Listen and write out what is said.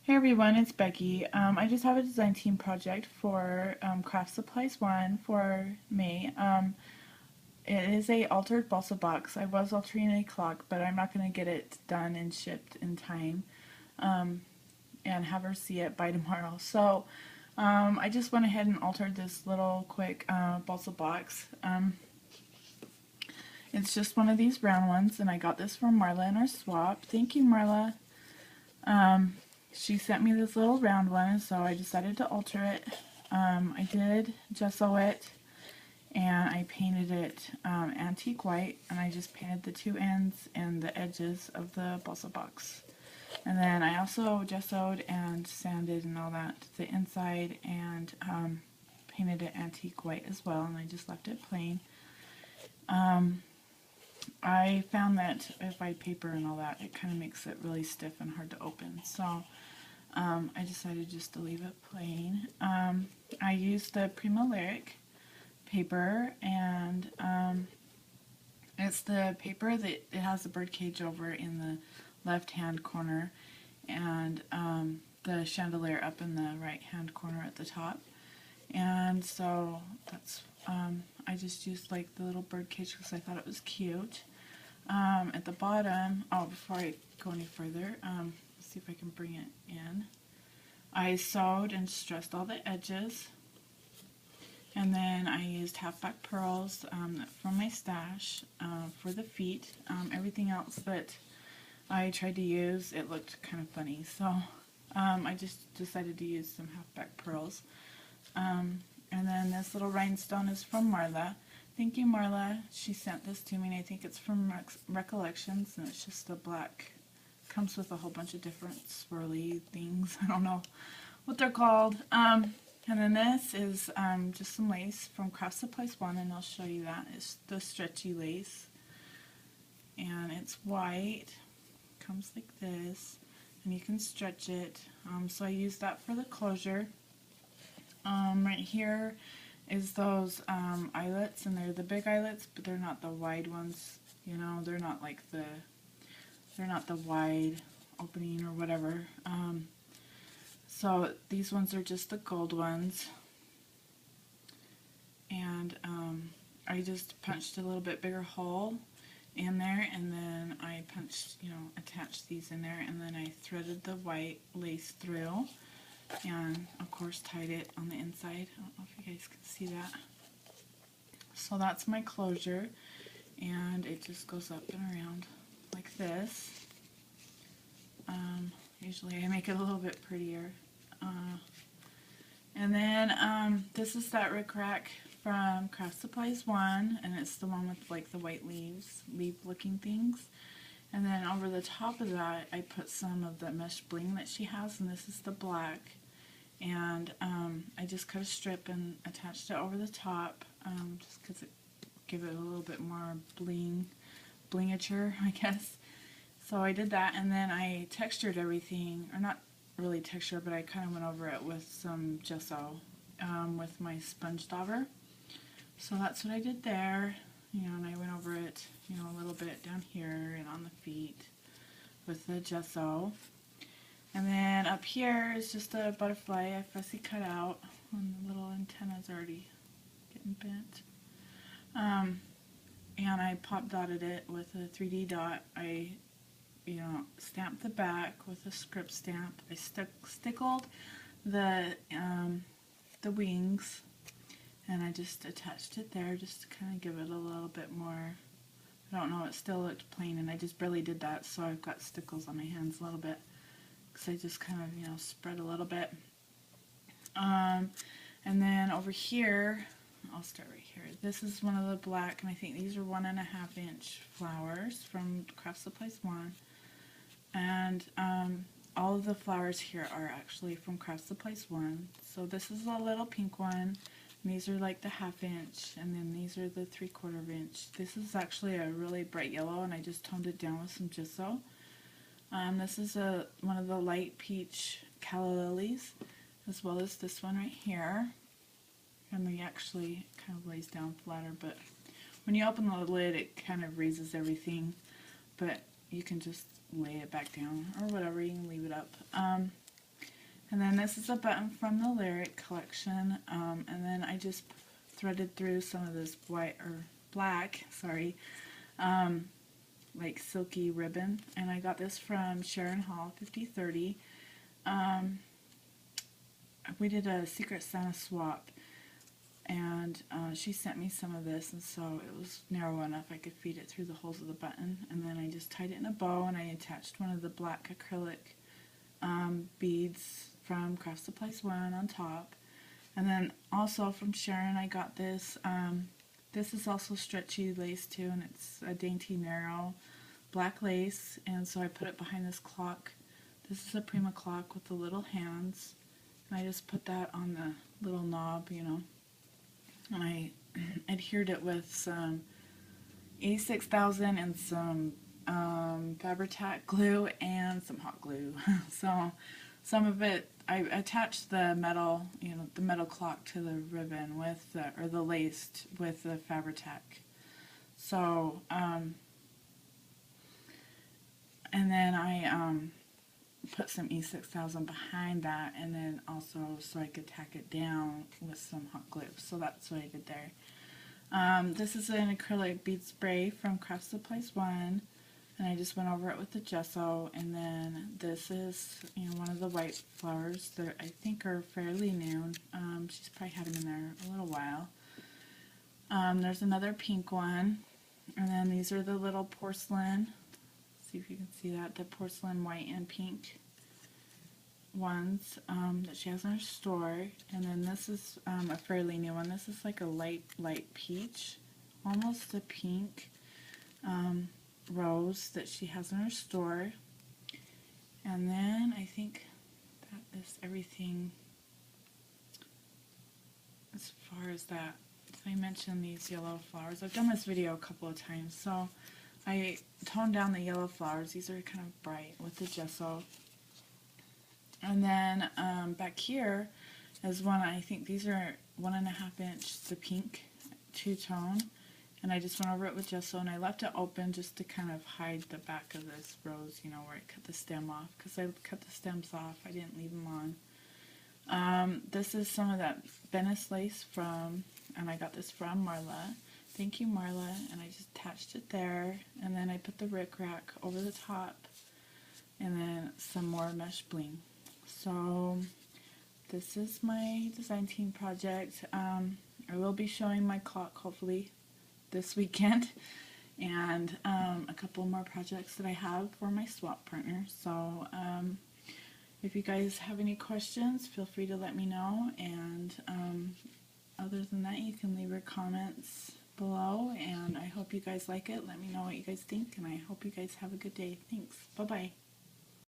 Hey everyone, it's Becky. I just have a design team project for Craftsupplies1 for May. It is a altered balsa box. I was altering a clock, but I'm not going to get it done and shipped in time and have her see it by tomorrow. So I just went ahead and altered this little quick balsa box. It's just one of these round ones, and I got this from Marla in our swap. Thank you, Marla. She sent me this little round one, so I decided to alter it. I did gesso it, and I painted it antique white, and I just painted the two ends and the edges of the balsa box. And then I also gessoed and sanded and all that the inside, and painted it antique white as well, and I just left it plain. I found that if I paper and all that, it kind of makes it really stiff and hard to open. So I decided just to leave it plain. I used the Primolaric paper, and it's the paper that it has the birdcage over in the left-hand corner, and the chandelier up in the right-hand corner at the top. And so that's I just used like the little birdcage because I thought it was cute. At the bottom, before I go any further, let's see if I can bring it in. I sewed and stressed all the edges, and then I used halfback pearls from my stash for the feet. Everything else that I tried to use, it looked kind of funny, so I just decided to use some halfback pearls. And then this little rhinestone is from Marla. Thank you, Marla. She sent this to me, and I think it's from Recollections, and it's just a black, comes with a whole bunch of different swirly things. I don't know what they're called. And then this is just some lace from Craftsupplies1, and I'll show you that. It's the stretchy lace, and it's white. Comes like this, and you can stretch it. So I used that for the closure. Right here is those eyelets, and they're the big eyelets, but they're not the wide ones. You know, they're not the wide opening or whatever. So these ones are just the gold ones, and I just punched a little bit bigger hole in there, and then I punched, attached these in there, and then I threaded the white lace through, and of course tied it on the inside. I don't know if you guys can see that. So that's my closure, and it just goes up and around like this. Usually I make it a little bit prettier. And then this is that rickrack from Craftsupplies1, and it's the one with like the white leaf looking things. And then over the top of that I put some of the mesh bling that she has, and this is the black. And I just cut a strip and attached it over the top, just because it give it a little bit more blingature, I guess. So I did that, and then I textured everything, or not really texture, but I kind of went over it with some gesso with my sponge dauber. So that's what I did there, and I went over it, a little bit down here and on the feet with the gesso. And then up here is just a butterfly I fussy cut out, and the little antenna's already getting bent. And I pop dotted it with a 3D dot. I stamped the back with a script stamp. I stickled the wings, and I just attached it there just to kind of give it a little bit more. I don't know, it still looked plain, and I just barely did that, so I've got stickles on my hands a little bit, because I just kind of, spread a little bit. And then over here, I'll start right here. This is one of the black, and I think these are 1.5-inch flowers from Craftsupplies1. And all of the flowers here are actually from Craftsupplies1. So this is a little pink one, and these are like the 1/2 inch, and then these are the 3/4 inch. This is actually a really bright yellow, and I just toned it down with some gesso. This is one of the light peach calla lilies, as well as this one right here. And they actually kind of lays down flatter, but when you open the lid, it kind of raises everything. But you can just lay it back down, or whatever, you can leave it up. And then this is a button from the Lyric collection, and then I just threaded through some of this white or black, sorry, like silky ribbon, and I got this from Sharon Hall 5030. We did a Secret Santa swap, and she sent me some of this, and so it was narrow enough I could feed it through the holes of the button, and then I just tied it in a bow, and I attached one of the black acrylic beads from Craftsupplies1 on top. And then also from Sharon I got this. This is also stretchy lace too, and it's a dainty narrow black lace, and so I put it behind this clock. This is a Prima clock with the little hands, and I just put that on the little knob, you know, and I adhered it with some 86,000 and some Fabri-Tac glue and some hot glue. So some of it, I attached the metal, you know, the metal clock to the ribbon with the, or the lace with the Fabri-Tac. So, and then I put some E6000 behind that, and then also so I could tack it down with some hot glue. So that's what I did there. This is an acrylic bead spray from Craftsupplies1, and I just went over it with the gesso. And then this is, you know, one of the white flowers that I think are fairly new. She's probably had them in there a little while. There's another pink one, and then these are the little porcelain. See if you can see that, the porcelain white and pink ones that she has in her store. And then this is a fairly new one. This is like a light peach, almost a pink rose that she has in her store. And then I think that is everything as far as that. I mentioned these yellow flowers. I've done this video a couple of times, so I toned down the yellow flowers. These are kind of bright with the gesso. And then back here is one, I think these are 1.5 inch, the pink two-tone. And I just went over it with gesso, and I left it open just to kind of hide the back of this rose, you know, where I cut the stem off. Because I cut the stems off, I didn't leave them on. This is some of that Venice lace from, and I got this from Marla. Thank you, Marla. And I just attached it there, and then I put the rickrack over the top, and then some more mesh bling. So this is my design team project. I will be showing my clock hopefully this weekend, and a couple more projects that I have for my swap partner. So if you guys have any questions, feel free to let me know, and other than that, you can leave your comments below, and I hope you guys like it. Let me know what you guys think, and I hope you guys have a good day. Thanks. Bye-bye.